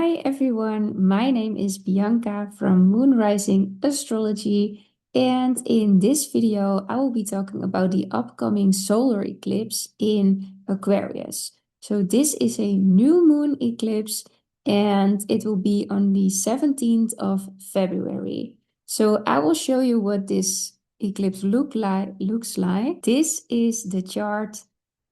Hi everyone, my name is Bianca from Moon Rising Astrology, and in this video I will be talking about the upcoming solar eclipse in Aquarius. So this is a new moon eclipse and it will be on the 17th of February. So I will show you what this eclipse looks like. This is the chart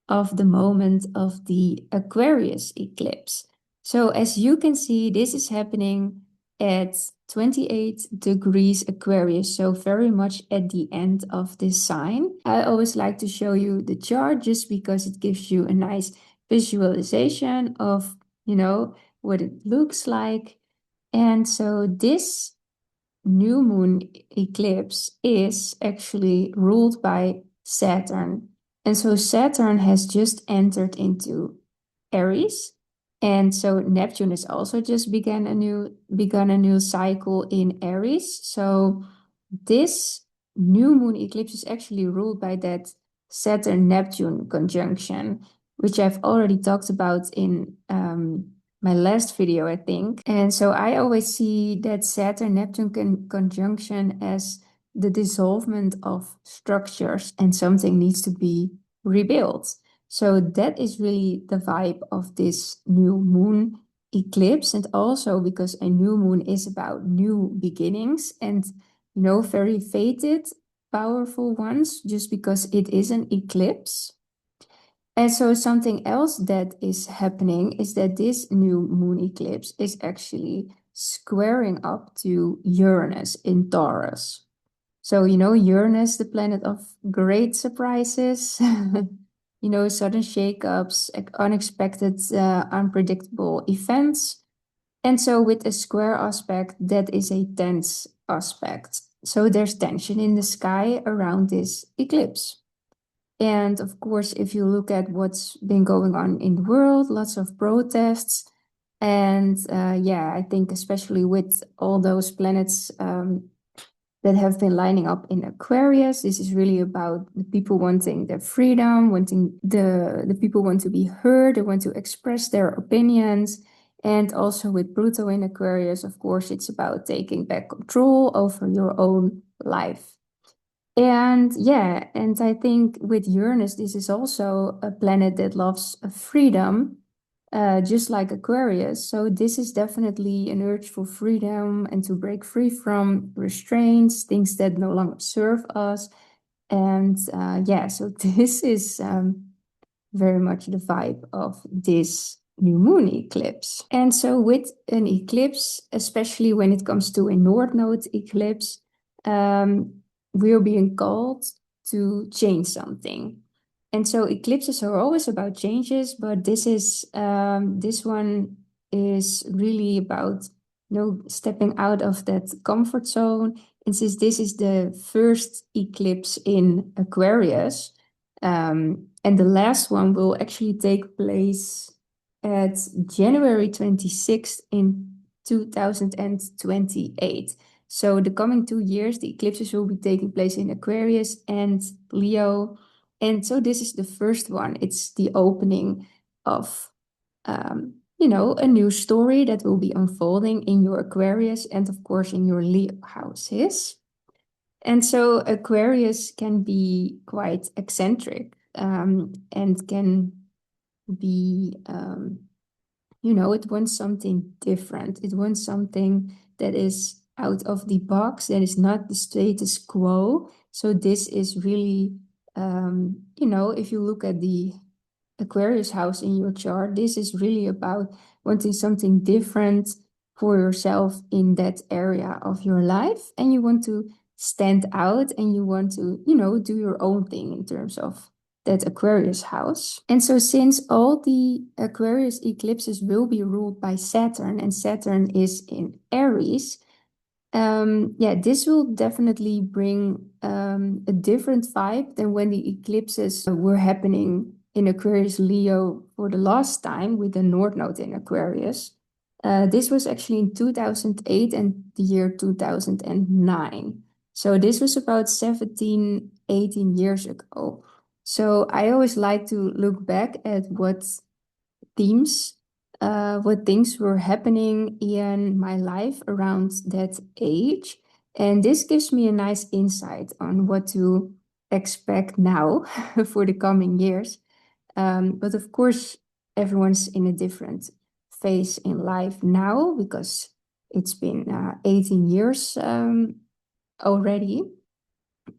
of the moment of the Aquarius eclipse. So as you can see, this is happening at 28 degrees Aquarius, so very much at the end of this sign. I always like to show you the chart just because it gives you a nice visualization of, what it looks like. And so this new moon eclipse is actually ruled by Saturn. And so Saturn has just entered into Aries. And so Neptune has also just begun a new cycle in Aries. So this new moon eclipse is actually ruled by that Saturn-Neptune conjunction, which I've already talked about in my last video, I think. And so I always see that Saturn-Neptune conjunction as the dissolvement of structures and something needs to be rebuilt. So that is really the vibe of this new moon eclipse. And also because a new moon is about new beginnings and, very fated, powerful ones, just because it is an eclipse. And so something else that is happening is that this new moon eclipse is actually squaring up to Uranus in Taurus. So, Uranus, the planet of great surprises, sudden shakeups, unexpected, unpredictable events. And so with a square aspect, that is a tense aspect. So there's tension in the sky around this eclipse. And of course, if you look at what's been going on in the world, lots of protests. And I think especially with all those planets that have been lining up in Aquarius, this is really about the people wanting their freedom, wanting the people want to be heard, they want to express their opinions. And also with Pluto in Aquarius, of course, it's about taking back control over your own life. And I think with Uranus, this is also a planet that loves freedom, just like Aquarius. So this is definitely an urge for freedom and to break free from restraints, things that no longer serve us. And so this is very much the vibe of this new moon eclipse. And so with an eclipse, especially when it comes to a North Node eclipse, we're being called to change something. And so eclipses are always about changes, but this one is really about, stepping out of that comfort zone. And since this is the first eclipse in Aquarius, and the last one will actually take place at January 26th in 2028. So the coming 2 years, the eclipses will be taking place in Aquarius and Leo. And so this is the first one. It's the opening of, a new story that will be unfolding in your Aquarius and of course in your Leo houses. And so Aquarius can be quite eccentric and can be, it wants something different. It wants something that is out of the box, that is not the status quo. So this is really, if you look at the Aquarius house in your chart, this is really about wanting something different for yourself in that area of your life. And you want to stand out and you want to, do your own thing in terms of that Aquarius house. And so since all the Aquarius eclipses will be ruled by Saturn and Saturn is in Aries, this will definitely bring a different vibe than when the eclipses were happening in Aquarius Leo for the last time with the North Node in Aquarius. This was actually in 2008 and the year 2009. So this was about 17, 18 years ago. So I always like to look back at what themes what things were happening in my life around that age. And this gives me a nice insight on what to expect now for the coming years. But of course, everyone's in a different phase in life now because it's been 18 years already.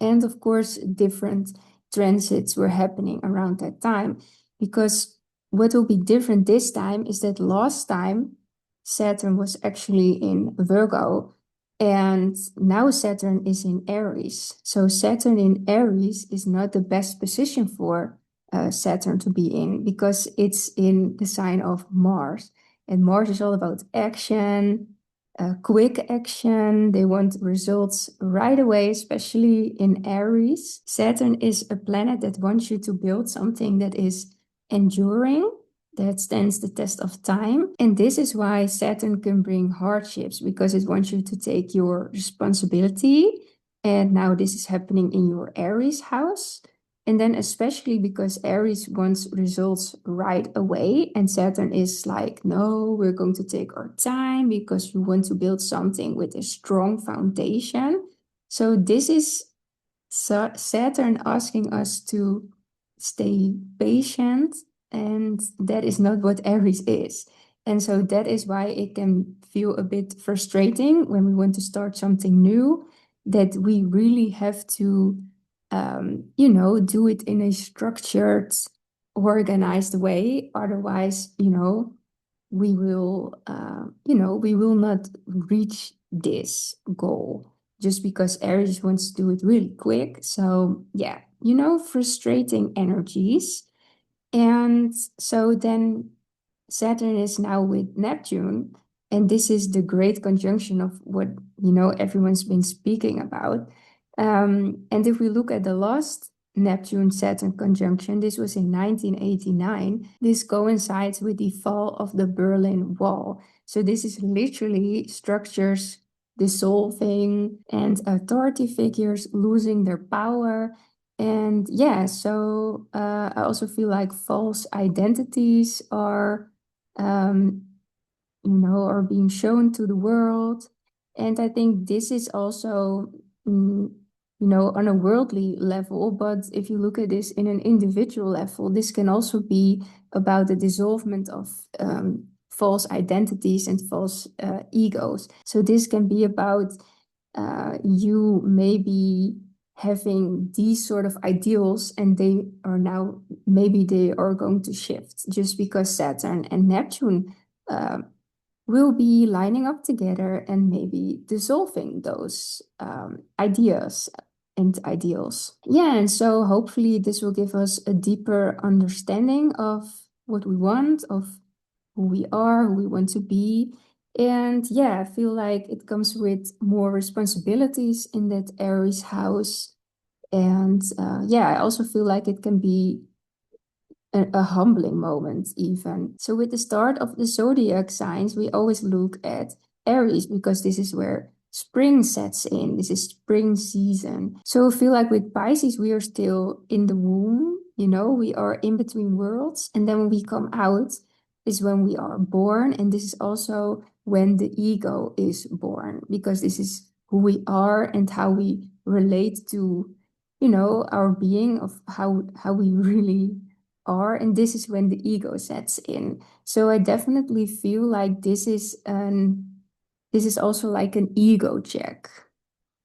And of course, different transits were happening around that time. Because what will be different this time is that last time Saturn was actually in Virgo, and now Saturn is in Aries. So Saturn in Aries is not the best position for Saturn to be in because it's in the sign of Mars. And Mars is all about action, quick action. They want results right away, especially in Aries. Saturn is a planet that wants you to build something that is enduring, that stands the test of time. And this is why Saturn can bring hardships, because it wants you to take your responsibility. And now this is happening in your Aries house. And then especially because Aries wants results right away, and Saturn is like, no, we're going to take our time because you want to build something with a strong foundation. So this is Saturn asking us to stay patient, and that is not what Aries is. And so that is why it can feel a bit frustrating when we want to start something new, that we really have to do it in a structured, organized way. Otherwise, we will not reach this goal just because Aries wants to do it really quick. So yeah, frustrating energies. And so then Saturn is now with Neptune, and this is the great conjunction of what, everyone's been speaking about. And if we look at the last Neptune-Saturn conjunction, this was in 1989. This coincides with the fall of the Berlin Wall. So this is literally structures dissolving and authority figures losing their power. And yeah, so I also feel like false identities um, are being shown to the world. And I think this is also, on a worldly level, but if you look at this in an individual level, this can also be about the dissolvement of false identities and false egos. So this can be about you maybe having these sort of ideals, and maybe they are going to shift just because Saturn and Neptune will be lining up together and maybe dissolving those ideas and ideals. Yeah, and so hopefully this will give us a deeper understanding of what we want, of who we are, who we want to be. And yeah, I feel like it comes with more responsibilities in that Aries house. And yeah, I also feel like it can be a humbling moment even. So with the start of the zodiac signs, we always look at Aries because this is where spring sets in. This is spring season. So I feel like with Pisces, we are still in the womb, we are in between worlds. And then when we come out is when we are born. And this is also when the ego is born, because this is who we are and how we relate to, our being, of how we really are, and this is when the ego sets in. So I definitely feel like this is also like an ego check.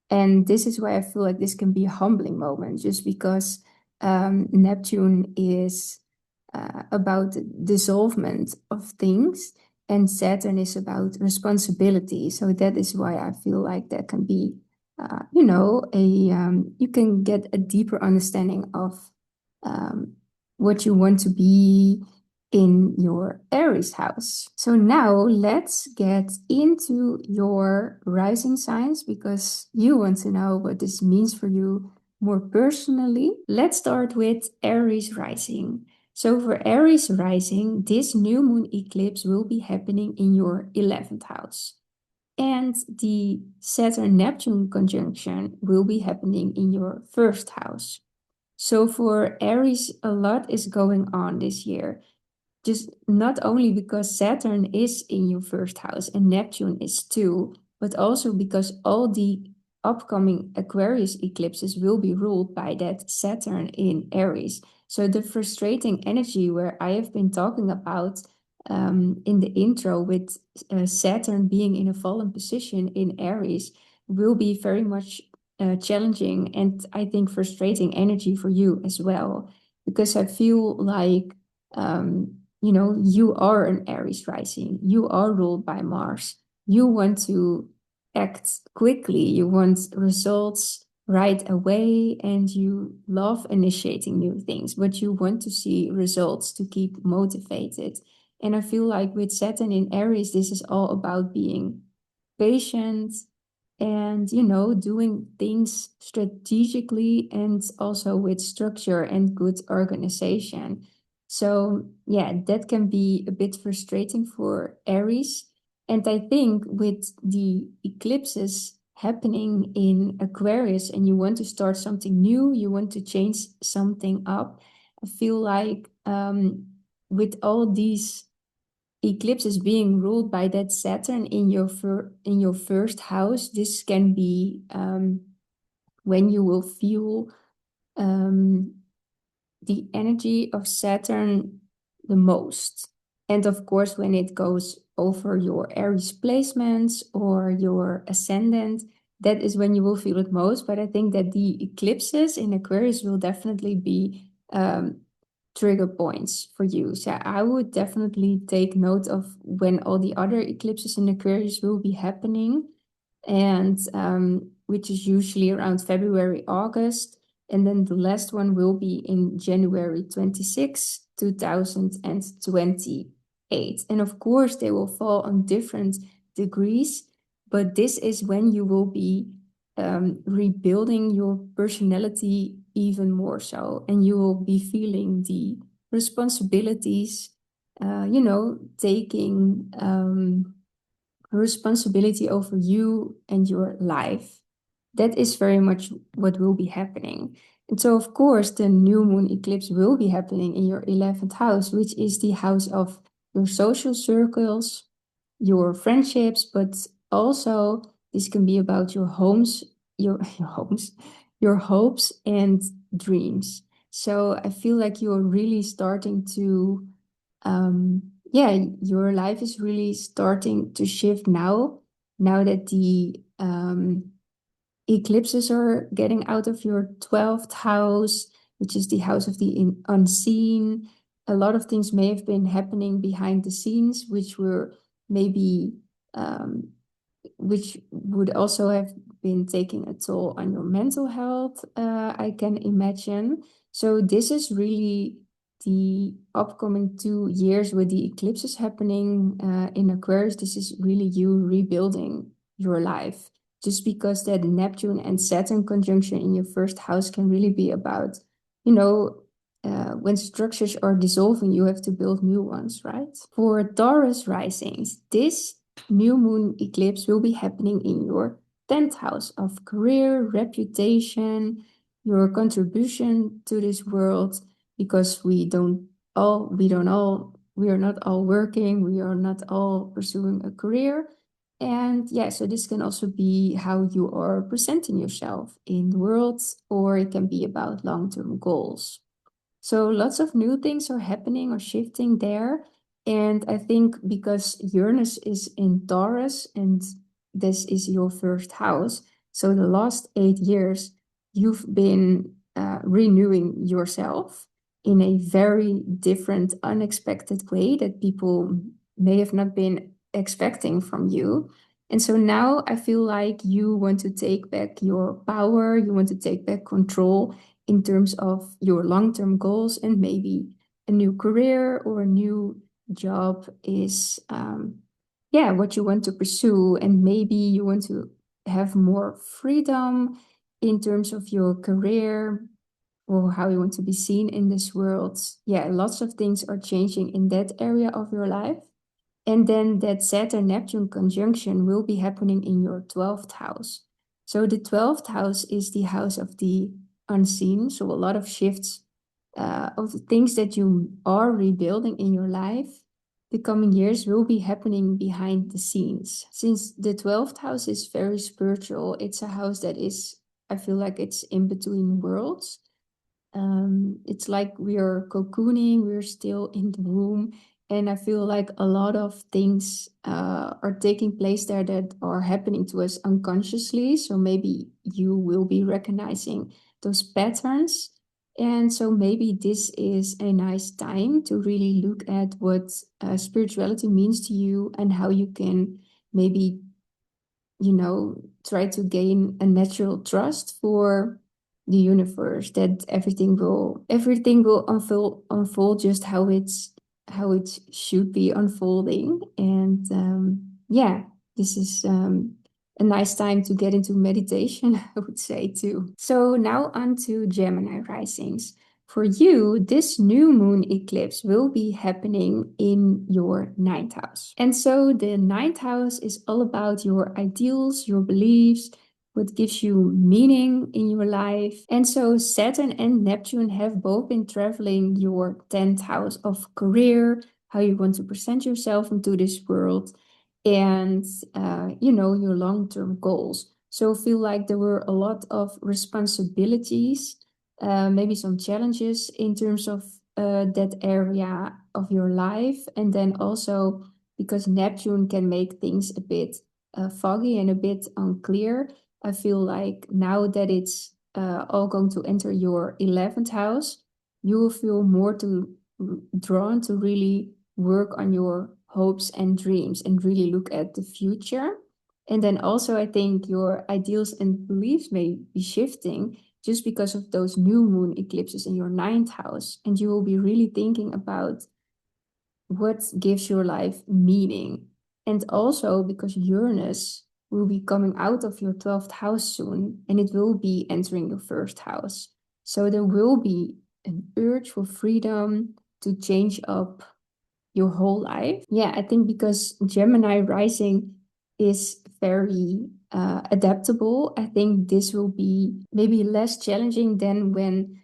And this is why I feel like this can be a humbling moment, just because Neptune is about dissolvement of things, and Saturn is about responsibility. So that is why I feel like that can be, you can get a deeper understanding of what you want to be in your Aries house. So now let's get into your rising signs, because you want to know what this means for you more personally. Let's start with Aries rising. So for Aries rising, this new moon eclipse will be happening in your 11th house. And the Saturn-Neptune conjunction will be happening in your first house. So for Aries, a lot is going on this year. just not only because Saturn is in your first house and Neptune is too, but also because all the upcoming Aquarius eclipses will be ruled by that Saturn in Aries. So the frustrating energy where I have been talking about in the intro with Saturn being in a fallen position in Aries will be very much challenging and I think frustrating energy for you as well, because I feel like you are an Aries rising. You are ruled by Mars. You want to act quickly. You want results right away, and you love initiating new things, but you want to see results to keep motivated. And I feel like with Saturn in Aries, this is all about being patient and, doing things strategically and also with structure and good organization. So, yeah, that can be a bit frustrating for Aries. And I think with the eclipses happening in Aquarius and you want to start something new, you want to change something up, I feel like with all these eclipses being ruled by that Saturn in your first house, this can be when you will feel um, the energy of Saturn the most. And of course, when it goes over your Aries placements or your ascendant, that is when you will feel it most. But I think that the eclipses in Aquarius will definitely be trigger points for you. So I would definitely take note of when all the other eclipses in Aquarius will be happening, and which is usually around February, August. And then the last one will be in January 26, 2028. And of course, they will fall on different degrees, but this is when you will be rebuilding your personality even more so. And you will be feeling the responsibilities, taking responsibility over you and your life. That is very much what will be happening. And so, of course, the new moon eclipse will be happening in your 11th house, which is the house of your social circles, your friendships, but also this can be about your homes, your homes, your hopes and dreams. So I feel like you're really starting to your life is really starting to shift now that the eclipses are getting out of your 12th house, which is the house of the unseen. A lot of things may have been happening behind the scenes, which were maybe which would also have been taking a toll on your mental health, I can imagine. So this is really the upcoming 2 years with the eclipses happening in Aquarius. This is really you rebuilding your life. Just because that Neptune and Saturn conjunction in your first house can really be about, when structures are dissolving, you have to build new ones, right? For Taurus risings, this new moon eclipse will be happening in your 10th house of career, reputation, your contribution to this world, because we are not all working, we are not all pursuing a career. And yeah, so this can also be how you are presenting yourself in the world, or it can be about long-term goals. So lots of new things are happening or shifting there. And I think because Uranus is in Taurus and this is your first house, so the last 8 years, you've been renewing yourself in a very different, unexpected way that people may have not been expecting from you. And so now I feel like you want to take back your power, you want to take back control in terms of your long-term goals, and maybe a new career or a new job is what you want to pursue, and maybe you want to have more freedom in terms of your career or how you want to be seen in this world. Yeah, lots of things are changing in that area of your life. And then that Saturn-Neptune conjunction will be happening in your 12th house. So the 12th house is the house of the unseen. So a lot of shifts of the things that you are rebuilding in your life, the coming years will be happening behind the scenes. Since the 12th house is very spiritual, it's a house that is, I feel like it's in between worlds. It's like we are cocooning, we're still in the womb, and I feel like a lot of things are taking place there that are happening to us unconsciously. So maybe you will be recognizing those patterns. And so maybe this is a nice time to really look at what spirituality means to you and how you can maybe, try to gain a natural trust for the universe that everything will unfold just how it should be unfolding. And yeah, this is a nice time to get into meditation, I would say too. So now on to Gemini risings. For you, this new moon eclipse will be happening in your ninth house. And so the ninth house is all about your ideals, your beliefs, what gives you meaning in your life. And so Saturn and Neptune have both been traveling your 10th house of career, how you want to present yourself into this world, and your long-term goals. So I feel like there were a lot of responsibilities, maybe some challenges in terms of that area of your life. And then also because Neptune can make things a bit foggy and a bit unclear, I feel like now that it's all going to enter your 11th house, you will feel more drawn to really work on your hopes and dreams and really look at the future. And then also, I think your ideals and beliefs may be shifting just because of those new moon eclipses in your ninth house. And you will be really thinking about what gives your life meaning. And also because Uranus will be coming out of your 12th house soon, and it will be entering your first house. So there will be an urge for freedom to change up your whole life. Yeah, I think because Gemini rising is very adaptable, I think this will be maybe less challenging than when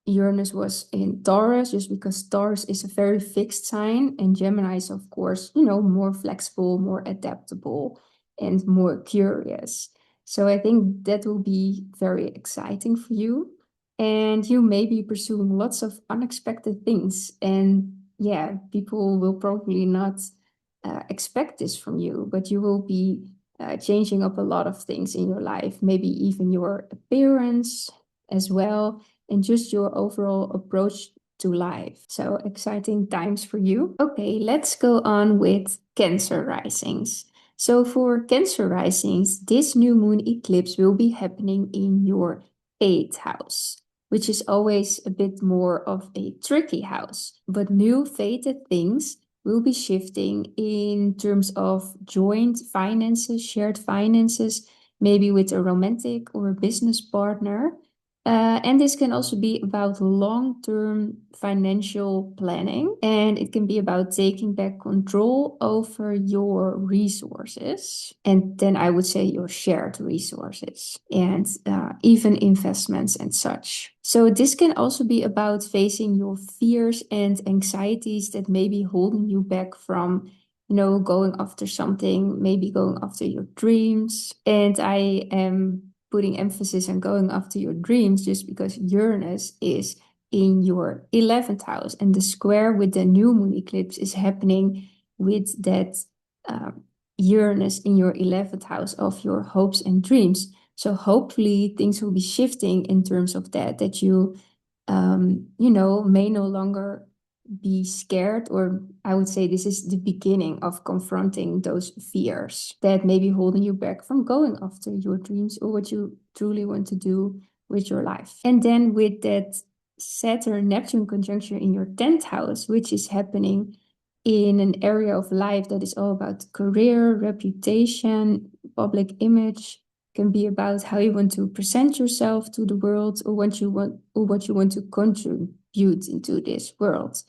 Uranus was in Taurus, just because Taurus is a very fixed sign, and Gemini is, of course, more flexible, more adaptable, and more curious. So I think that will be very exciting for you. And you may be pursuing lots of unexpected things. And yeah, people will probably not expect this from you, but you will be changing up a lot of things in your life, maybe even your appearance as well, and just your overall approach to life. So exciting times for you. Okay, let's go on with Cancer risings. So for Cancer risings, this new moon eclipse will be happening in your 8th house, which is always a bit more of a tricky house. But new fated things will be shifting in terms of joint finances, shared finances, maybe with a romantic or a business partner. And this can also be about long-term financial planning, and it can be about taking back control over your resources. And then I would say your shared resources and even investments and such. So this can also be about facing your fears and anxieties that may be holding you back from going after something, maybe going after your dreams. And I am putting emphasis on going after your dreams just because Uranus is in your 11th house, and the square with the new moon eclipse is happening with that Uranus in your 11th house of your hopes and dreams. So hopefully things will be shifting in terms of that you may no longer be scared, or I would say this is the beginning of confronting those fears that may be holding you back from going after your dreams or what you truly want to do with your life. And then with that Saturn-Neptune conjunction in your 10th house, which is happening in an area of life that is all about career, reputation, public image, can be about how you want to present yourself to the world, or what you want to contribute into this world.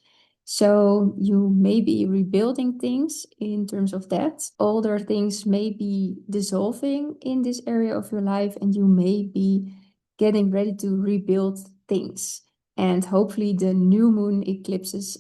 So you may be rebuilding things in terms of that. Older things may be dissolving in this area of your life, and you may be getting ready to rebuild things. and hopefully the new moon eclipses.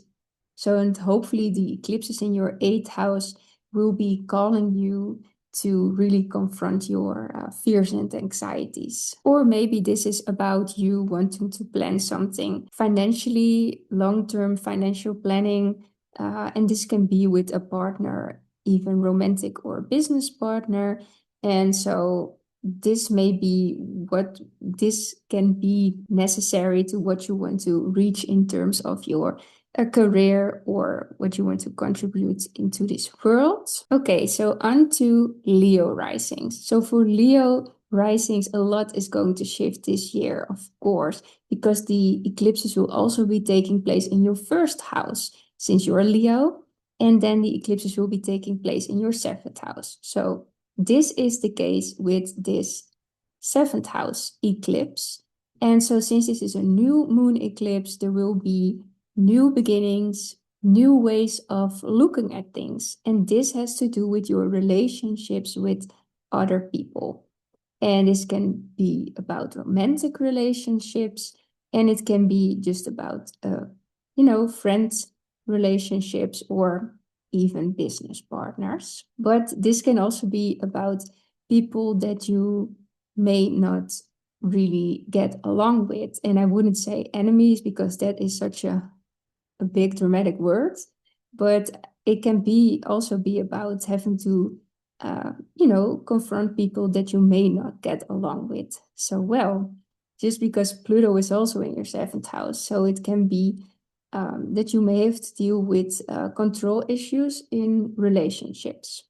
And hopefully the eclipses in your 8th house will be calling you to really confront your fears and anxieties. Or maybe this is about you wanting to plan something financially, long-term financial planning, and this can be with a partner, even romantic or business partner. And so this may be what this can be necessary to what you want to reach in terms of your a career or what you want to contribute into this world. Okay, so on to Leo risings. So for Leo risings, a lot is going to shift this year, of course, because the eclipses will also be taking place in your 1st house, since you're a Leo, and then the eclipses will be taking place in your 7th house. So this is the case with this 7th house eclipse. And so since this is a new moon eclipse, there will be new beginnings, new ways of looking at things. And this has to do with your relationships with other people. And this can be about romantic relationships, and it can be just about, friends relationships or even business partners. But this can also be about people that you may not really get along with. And I wouldn't say enemies because that is such a big dramatic word, but it can be also be about having to confront people that you may not get along with so well, just because Pluto is also in your 7th house. So it can be that you may have to deal with control issues in relationships.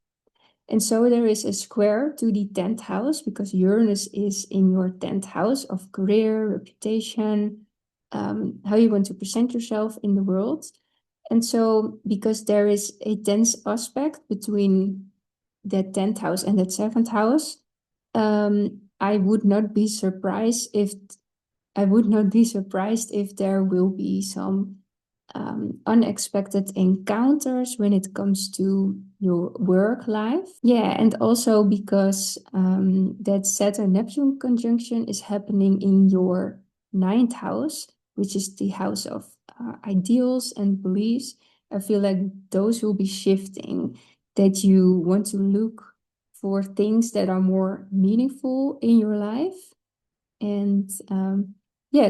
And so there is a square to the 10th house because Uranus is in your 10th house of career, reputation, how you want to present yourself in the world. And so because there is a tense aspect between that 10th house and that 7th house, I would not be surprised if there will be some unexpected encounters when it comes to your work life. Yeah, and also because that Saturn-Neptune conjunction is happening in your 9th house, which is the house of ideals and beliefs. I feel like those will be shifting, that you want to look for things that are more meaningful in your life. And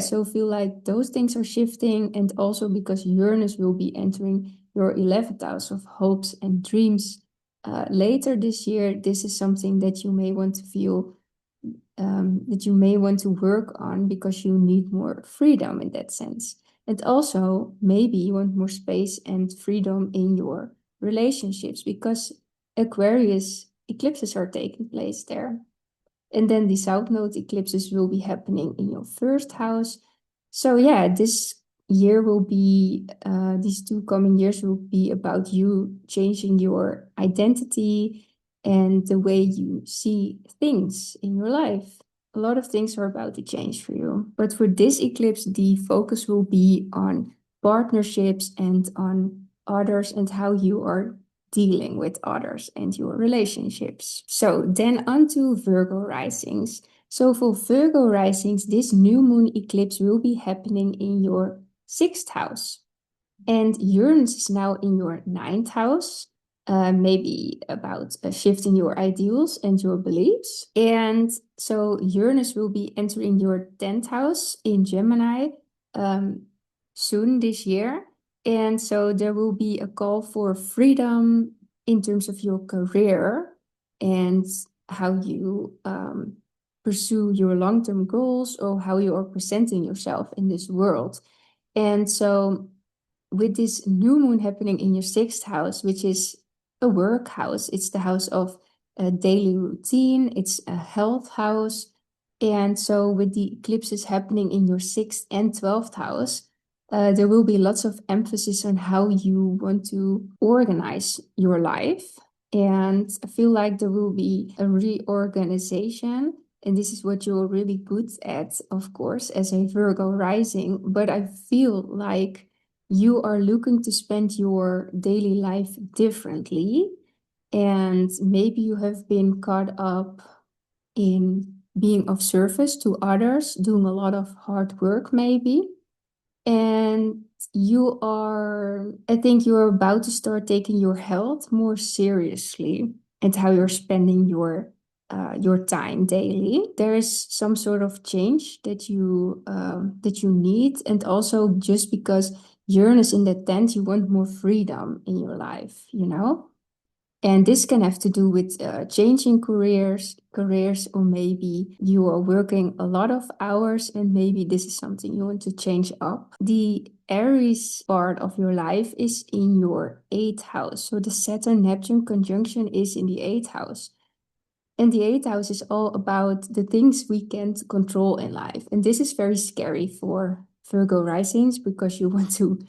so feel like those things are shifting. And also because Uranus will be entering your 11th house of hopes and dreams later this year, this is something that you may want to feel, that you may want to work on because you need more freedom in that sense. And also maybe you want more space and freedom in your relationships because Aquarius eclipses are taking place there. And then the South Node eclipses will be happening in your 1st house. So yeah, this year will be, these 2 coming years will be about you changing your identity and the way you see things in your life. A lot of things are about to change for you. But for this eclipse, the focus will be on partnerships and on others and how you are dealing with others and your relationships. So then on to Virgo risings. So for Virgo risings, this new moon eclipse will be happening in your 6th house. And Uranus is now in your 9th house, maybe about shifting your ideals and your beliefs. And so Uranus will be entering your 10th house in Gemini soon this year. And so there will be a call for freedom in terms of your career and how you pursue your long-term goals or how you are presenting yourself in this world. And so with this new moon happening in your 6th house, which is a work house, it's the house of a daily routine, it's a health house. And so with the eclipses happening in your 6th and 12th house, there will be lots of emphasis on how you want to organize your life. And I feel like there will be a reorganization. And this is what you're really good at, of course, as a Virgo rising. But I feel like you are looking to spend your daily life differently. And maybe you have been caught up in being of service to others, doing a lot of hard work, maybe. And I think you're about to start taking your health more seriously and how you're spending your time daily. There is some sort of change that you need, and also just because Uranus in the 10th, you want more freedom in your life, you know? And this can have to do with changing careers, or maybe you are working a lot of hours and maybe this is something you want to change up. The Aries part of your life is in your eighth house. So the Saturn-Neptune conjunction is in the eighth house. And the eighth house is all about the things we can't control in life. And this is very scary for Virgo risings because you want to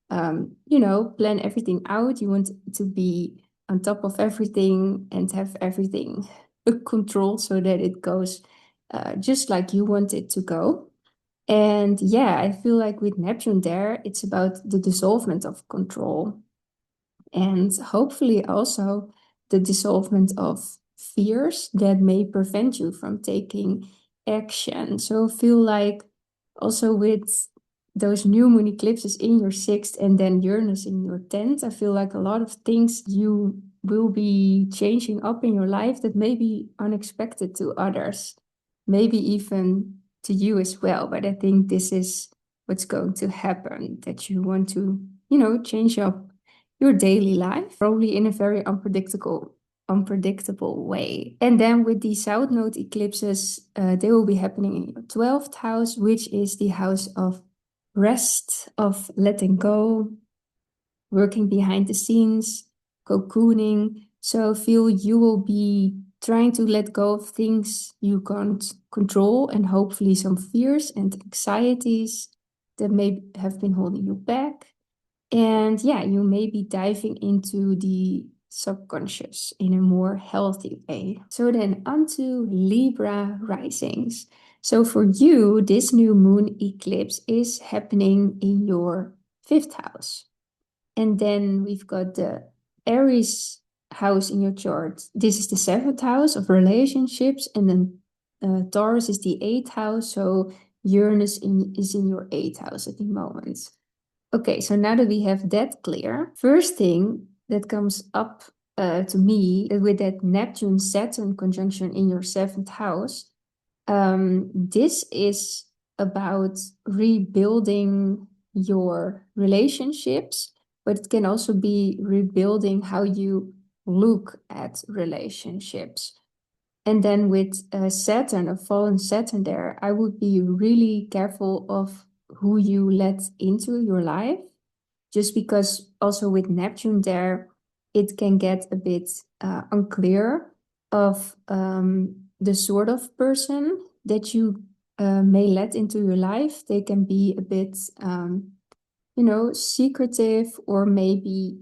plan everything out. You want to be on top of everything and have everything controlled so that it goes just like you want it to go. And yeah, I feel like with Neptune there, it's about the dissolvement of control and hopefully also the dissolvement of fears that may prevent you from taking action. So feel like also with those new moon eclipses in your sixth and then Uranus in your 10th, I feel like a lot of things you will be changing up in your life that may be unexpected to others, maybe even to you as well. But I think this is what's going to happen, that you want to, change up your daily life, probably in a very unpredictable way. And then with the South Node eclipses, they will be happening in your 12th house, which is the house of rest, of letting go, working behind the scenes, cocooning. So feel you will be trying to let go of things you can't control and hopefully some fears and anxieties that may have been holding you back. And yeah, you may be diving into the subconscious in a more healthy way. So then onto Libra risings. So for you, this new moon eclipse is happening in your fifth house. And then we've got the Aries house in your chart. This is the seventh house of relationships. And then Taurus is the eighth house. So Uranus is in your eighth house at the moment. Okay, so now that we have that clear, first thing that comes up to me with that Neptune-Saturn conjunction in your seventh house, this is about rebuilding your relationships, but it can also be rebuilding how you look at relationships. And then with Saturn, a fallen Saturn there, I would be really careful of who you let into your life, just because also with Neptune there, it can get a bit unclear of the sort of person that you may let into your life. They can be a bit, secretive, or maybe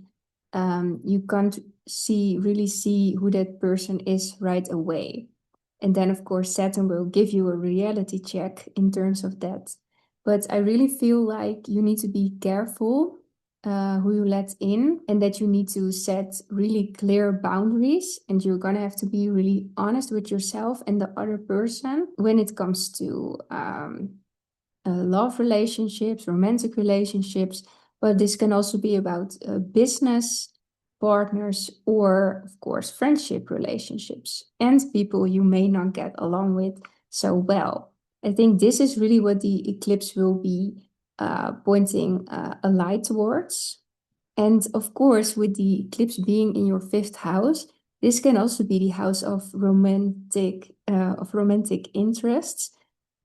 you can't really see who that person is right away. And then, of course, Saturn will give you a reality check in terms of that. But I really feel like you need to be careful who you let in, and that you need to set really clear boundaries. And you're going to have to be really honest with yourself and the other person when it comes to love relationships, romantic relationships. But this can also be about business partners, or of course friendship relationships and people you may not get along with so well. I think this is really what the eclipse will be pointing a light towards. And of course, with the eclipse being in your fifth house, this can also be the house of romantic interests.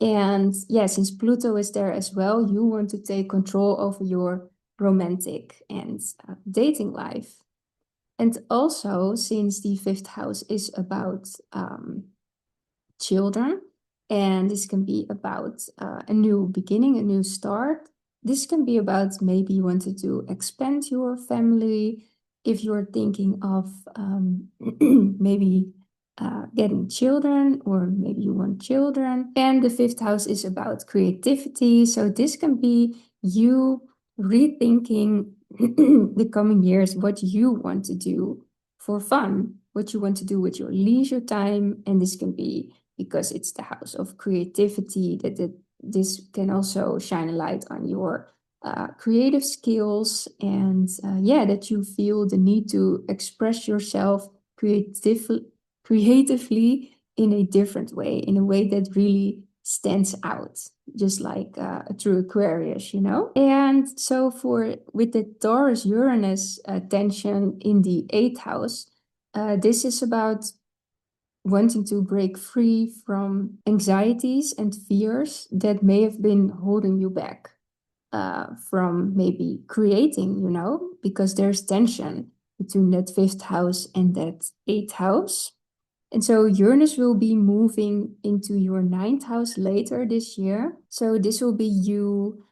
And yeah, since Pluto is there as well, you want to take control over your romantic and dating life. And also, since the fifth house is about children, and this can be about a new beginning, a new start. This can be about maybe you wanted to expand your family, if you're thinking of maybe getting children, or maybe you want children. And the fifth house is about creativity. So this can be you rethinking the coming years, what you want to do for fun, what you want to do with your leisure time. And this can be because it's the house of creativity, that this can also shine a light on your creative skills, and yeah, that you feel the need to express yourself creatively in a different way, in a way that really stands out, just like a true Aquarius, you know? And so for with the Taurus Uranus tension in the eighth house, this is about wanting to break free from anxieties and fears that may have been holding you back from maybe creating, you know, because there's tension between that fifth house and that eighth house. And so Uranus will be moving into your ninth house later this year. So this will be you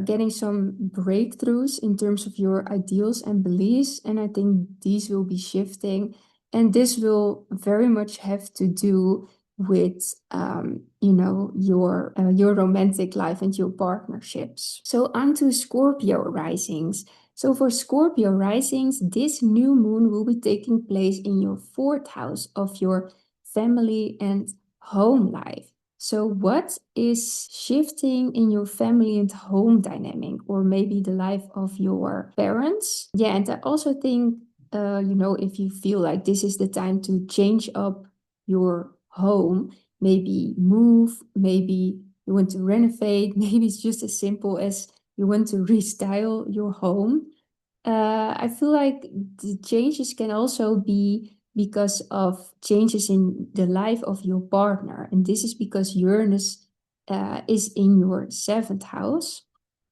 getting some breakthroughs in terms of your ideals and beliefs. And I think these will be shifting. And this will very much have to do with, you know, your romantic life and your partnerships. So onto Scorpio risings. So for Scorpio risings, this new moon will be taking place in your fourth house of your family and home life. So what is shifting in your family and home dynamic, or maybe the life of your parents? Yeah, and I also think, you know, if you feel like this is the time to change up your home, maybe move, maybe you want to renovate, maybe it's just as simple as you want to restyle your home. I feel like the changes can also be because of changes in the life of your partner. And this is because Uranus is in your seventh house.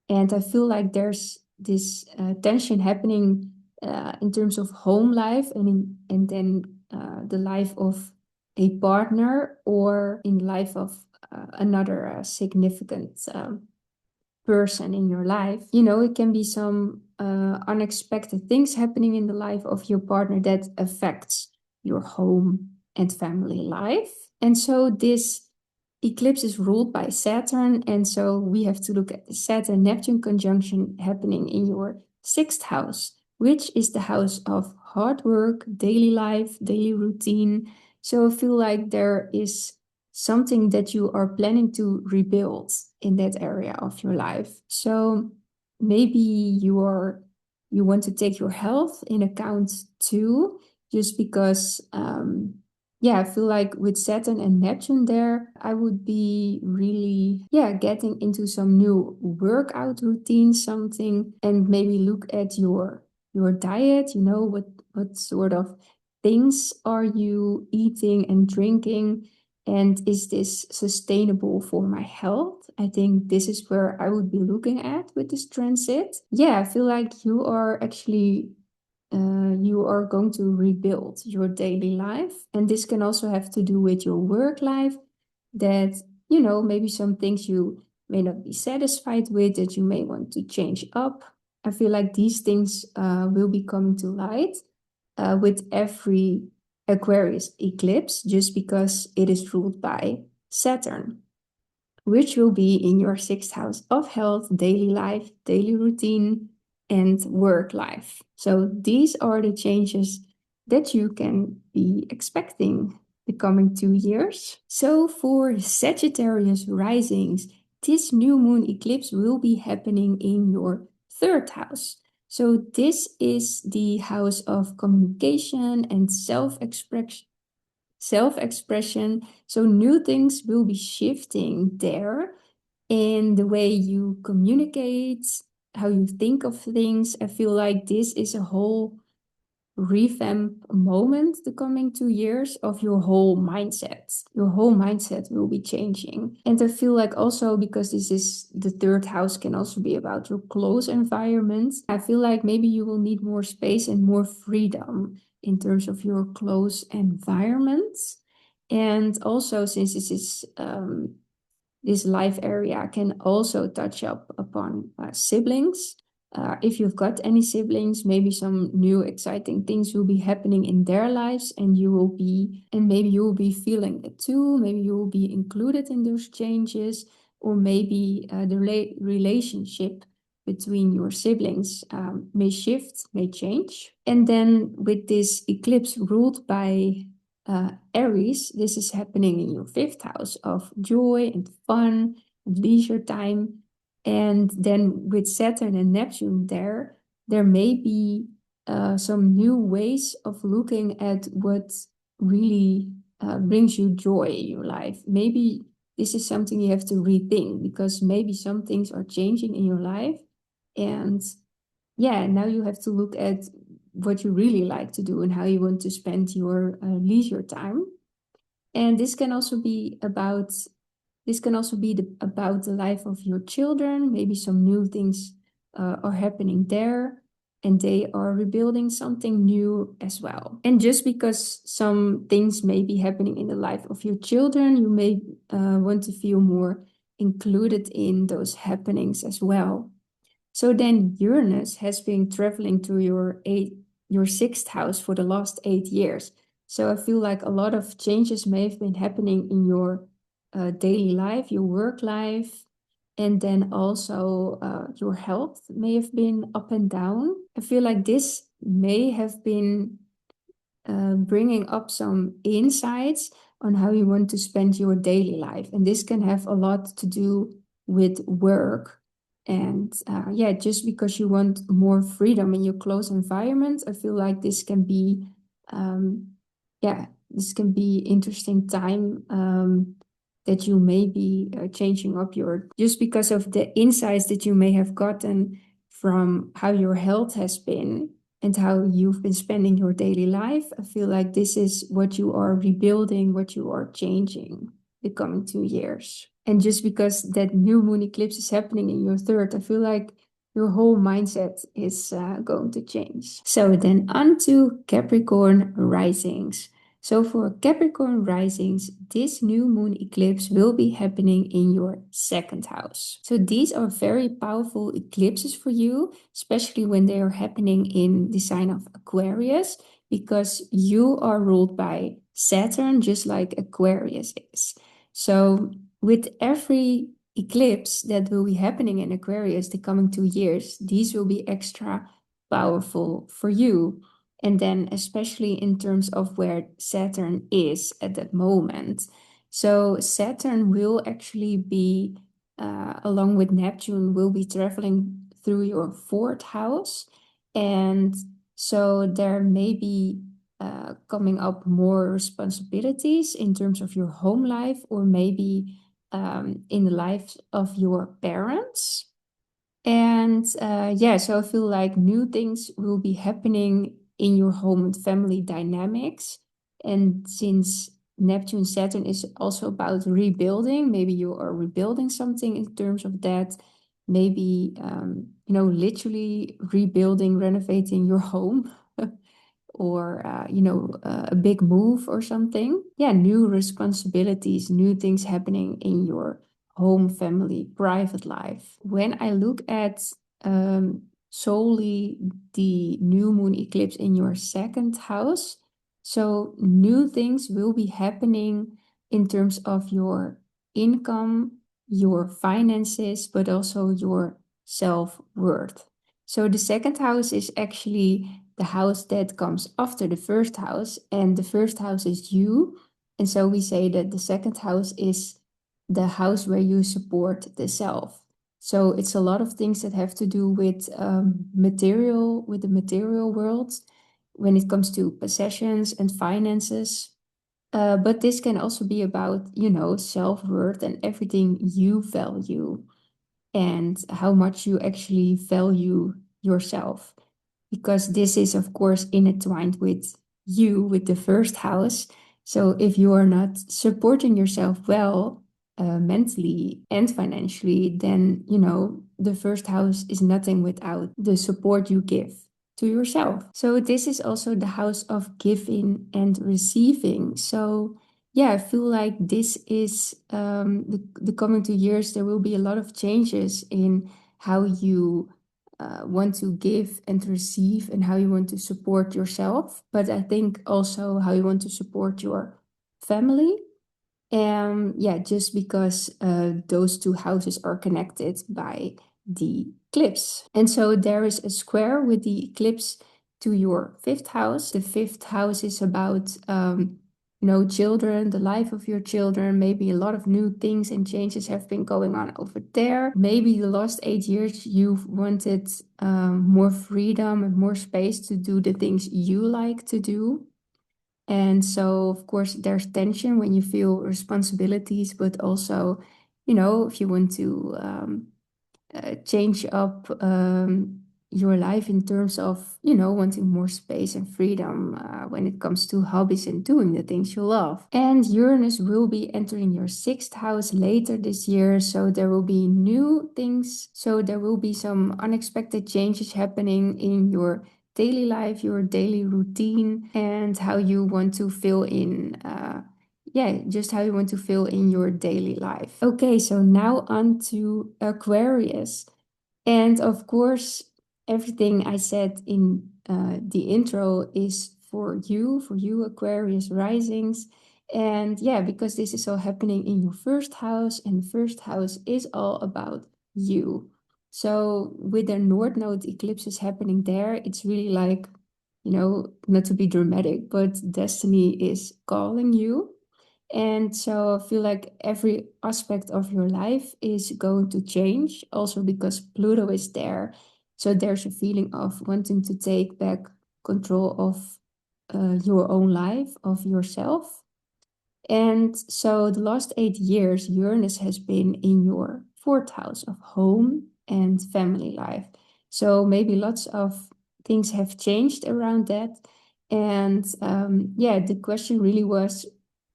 And I feel like there's this tension happening in terms of home life and then the life of a partner, or in life of another significant person in your life. You know, it can be some unexpected things happening in the life of your partner that affects your home and family life. And so this eclipse is ruled by Saturn, and so we have to look at the Saturn-Neptune conjunction happening in your sixth house, which is the house of hard work, daily life, daily routine. So I feel like there is something that you are planning to rebuild in that area of your life. So maybe you want to take your health in account too, just because yeah, I feel like with Saturn and Neptune there, I would be really, yeah, getting into some new workout routine, something, and maybe look at your diet, you know, what sort of things are you eating and drinking, and is this sustainable for my health? I think this is where I would be looking at with this transit. Yeah, I feel like you are actually you are going to rebuild your daily life. And this can also have to do with your work life, that, you know, maybe some things you may not be satisfied with, that you may want to change up. I feel like these things will be coming to light with every Aquarius eclipse, just because it is ruled by Saturn, which will be in your sixth house of health, daily life, daily routine, and work life. So these are the changes that you can be expecting the coming 2 years. So for Sagittarius risings, this new moon eclipse will be happening in your third house. So this is the house of communication and self-expression. So new things will be shifting there in the way you communicate, how you think of things. I feel like this is a whole revamp moment the coming 2 years of your whole mindset. Your whole mindset will be changing. And I feel like also, because this is the third house, can also be about your close environment. I feel like maybe you will need more space and more freedom in terms of your close environment. And also, since this is this life area can also touch up upon siblings. If you've got any siblings, maybe some new exciting things will be happening in their lives, and maybe you will be feeling it too. Maybe you will be included in those changes, or maybe the relationship between your siblings may shift, may change. And then with this eclipse ruled by Aries, this is happening in your fifth house of joy and fun and leisure time. And then with Saturn and Neptune there may be some new ways of looking at what really brings you joy in your life. Maybe this is something you have to rethink, because maybe some things are changing in your life. And yeah, now you have to look at what you really like to do and how you want to spend your leisure time. And this can also be about the life of your children. Maybe some new things are happening there, and they are rebuilding something new as well. And just because some things may be happening in the life of your children, you may want to feel more included in those happenings as well. So then Uranus has been traveling to your sixth house for the last 8 years. So I feel like a lot of changes may have been happening in your daily life, your work life, and then also your health may have been up and down. I feel like this may have been bringing up some insights on how you want to spend your daily life. And this can have a lot to do with work. And yeah, just because you want more freedom in your close environment, I feel like this can be, yeah, this can be interesting time that you may be changing up just because of the insights that you may have gotten from how your health has been and how you've been spending your daily life. I feel like this is what you are rebuilding, what you are changing the coming 2 years. And just because that new moon eclipse is happening in your third, I feel like your whole mindset is going to change. So then on to Capricorn risings. So for Capricorn risings, this new moon eclipse will be happening in your second house. So these are very powerful eclipses for you, especially when they are happening in the sign of Aquarius, because you are ruled by Saturn, just like Aquarius is. So with every eclipse that will be happening in Aquarius the coming 2 years, these will be extra powerful for you. And then especially in terms of where Saturn is at that moment. So Saturn will actually be, along with Neptune, will be traveling through your fourth house. And so there may be coming up more responsibilities in terms of your home life, or maybe in the lives of your parents. And yeah, so I feel like new things will be happening in your home and family dynamics. And since Neptune Saturn is also about rebuilding, maybe you are rebuilding something in terms of that. Maybe, literally rebuilding, renovating your home. Or a big move or something. Yeah, new responsibilities, new things happening in your home, family, private life. When I look at solely the new moon eclipse in your second house, so new things will be happening in terms of your income, your finances, but also your self-worth. So the second house is actually the house that comes after the first house, and the first house is you. And so we say that the second house is the house where you support the self. So it's a lot of things that have to do with with the material world when it comes to possessions and finances. But this can also be about, self-worth and everything you value and how much you actually value yourself, because this is, of course, intertwined with you, with the first house. So if you are not supporting yourself well, mentally and financially, then, the first house is nothing without the support you give to yourself. So this is also the house of giving and receiving. So yeah, I feel like this is the coming 2 years, there will be a lot of changes in how you want to give and receive and how you want to support yourself, but I think also how you want to support your family. And yeah, just because those two houses are connected by the eclipse. And so there is a square with the eclipse to your fifth house. The fifth house is about children, the life of your children. Maybe a lot of new things and changes have been going on over there. Maybe the last 8 years you've wanted more freedom and more space to do the things you like to do. And so, of course, there's tension when you feel responsibilities, but also, if you want to change up your life in terms of, wanting more space and freedom when it comes to hobbies and doing the things you love. And Uranus will be entering your sixth house later this year, so there will be new things. So there will be some unexpected changes happening in your daily life, your daily routine, and how you want to fill in just how you want to fill in your daily life. Okay, so now on to Aquarius. And of course, everything I said in the intro is for you, Aquarius risings. And yeah, because this is all happening in your first house, and the first house is all about you. So with the North Node eclipses happening there, it's really like, not to be dramatic, but destiny is calling you. And so I feel like every aspect of your life is going to change, also because Pluto is there. So there's a feeling of wanting to take back control of your own life, of yourself. And so the last 8 years, Uranus has been in your fourth house of home and family life. So maybe lots of things have changed around that. And the question really was,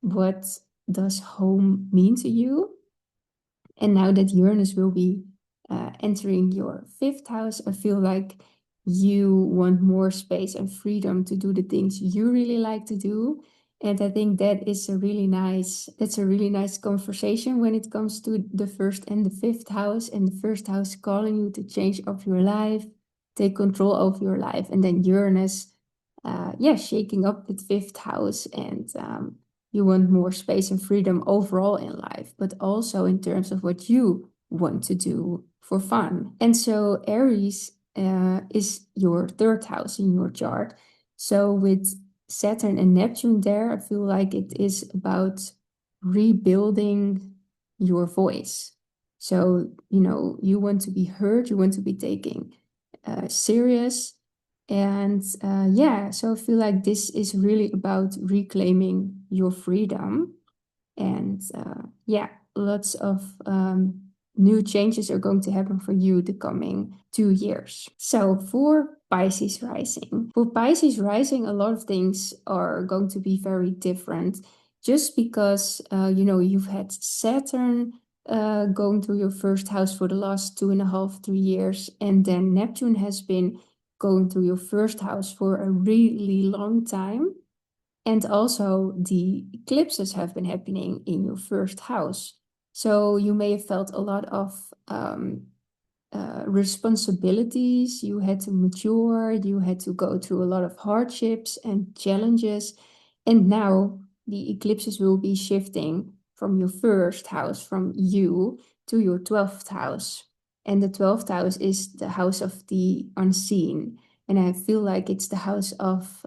what does home mean to you? And now that Uranus will be entering your fifth house, I feel like you want more space and freedom to do the things you really like to do. And I think that's a really nice conversation when it comes to the first and the fifth house, and the first house calling you to change of your life, take control of your life. And then Uranus, shaking up the fifth house, and you want more space and freedom overall in life, but also in terms of what you want to do for fun. And so Aries is your third house in your chart. So with Saturn and Neptune there, I feel like it is about rebuilding your voice. So, you want to be heard, you want to be taken serious. And so I feel like this is really about reclaiming your freedom. And lots of new changes are going to happen for you the coming 2 years. So for Pisces rising, a lot of things are going to be very different, just because you've had Saturn going through your first house for the last 2.5, 3 years, and then Neptune has been going through your first house for a really long time. And also the eclipses have been happening in your first house. So you may have felt a lot of responsibilities. You had to mature, you had to go through a lot of hardships and challenges. And now the eclipses will be shifting from your first house, from you, to your 12th house. And the 12th house is the house of the unseen. And I feel like it's the house of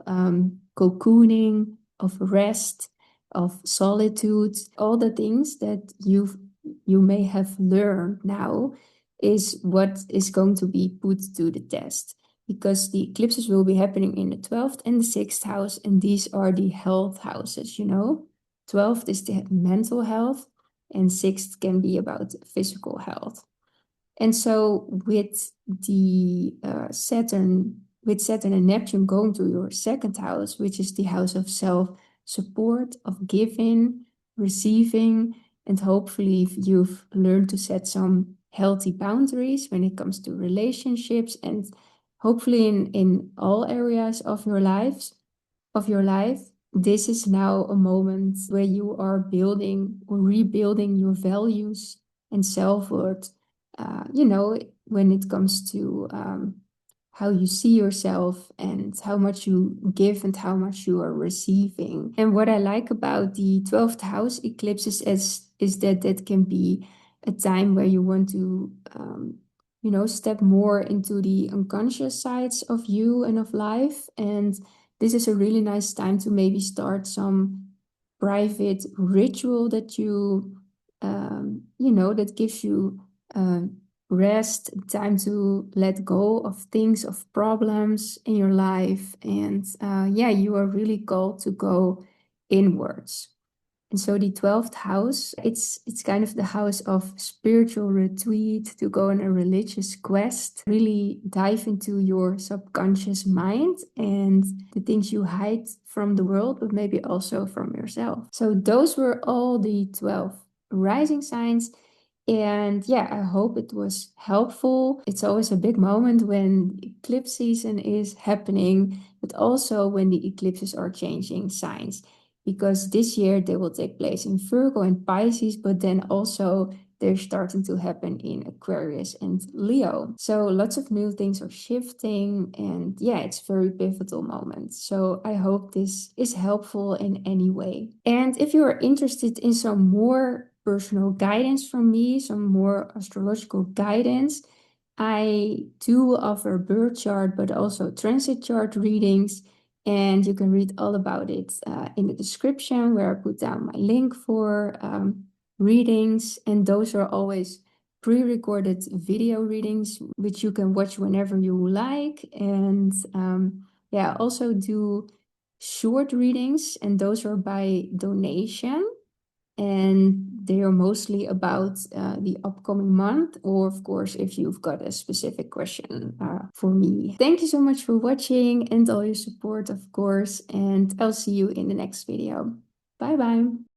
cocooning, of rest, of solitude, all the things that you may have learned now is what is going to be put to the test, because the eclipses will be happening in the 12th and the 6th house, and these are the health houses, 12th is the mental health, and 6th can be about physical health. And so with the Saturn and Neptune going to your second house, which is the house of self-support, of giving, receiving, and hopefully you've learned to set some healthy boundaries when it comes to relationships, and hopefully in all areas of your life, this is now a moment where you are building or rebuilding your values and self-worth, when it comes to how you see yourself and how much you give and how much you are receiving. And what I like about the 12th house eclipses is that it can be a time where you want to, step more into the unconscious sides of you and of life. And this is a really nice time to maybe start some private ritual that that gives you rest, time to let go of things, of problems in your life. And yeah, you are really called to go inwards. And so the 12th house, it's kind of the house of spiritual retreat, to go on a religious quest, really dive into your subconscious mind and the things you hide from the world, but maybe also from yourself. So those were all the 12 rising signs. And yeah, I hope it was helpful. It's always a big moment when eclipse season is happening, but also when the eclipses are changing signs, because this year they will take place in Virgo and Pisces, but then also they're starting to happen in Aquarius and Leo. So lots of new things are shifting, and yeah, it's very pivotal moment. So I hope this is helpful in any way. And if you are interested in some more personal guidance from me, some more astrological guidance, I do offer birth chart, but also transit chart readings. And you can read all about it in the description, where I put down my link for readings. And those are always pre-recorded video readings, which you can watch whenever you like. And yeah, I also do short readings, and those are by donation. And they are mostly about the upcoming month, or of course, if you've got a specific question for me. Thank you so much for watching and all your support, of course, and I'll see you in the next video. Bye bye.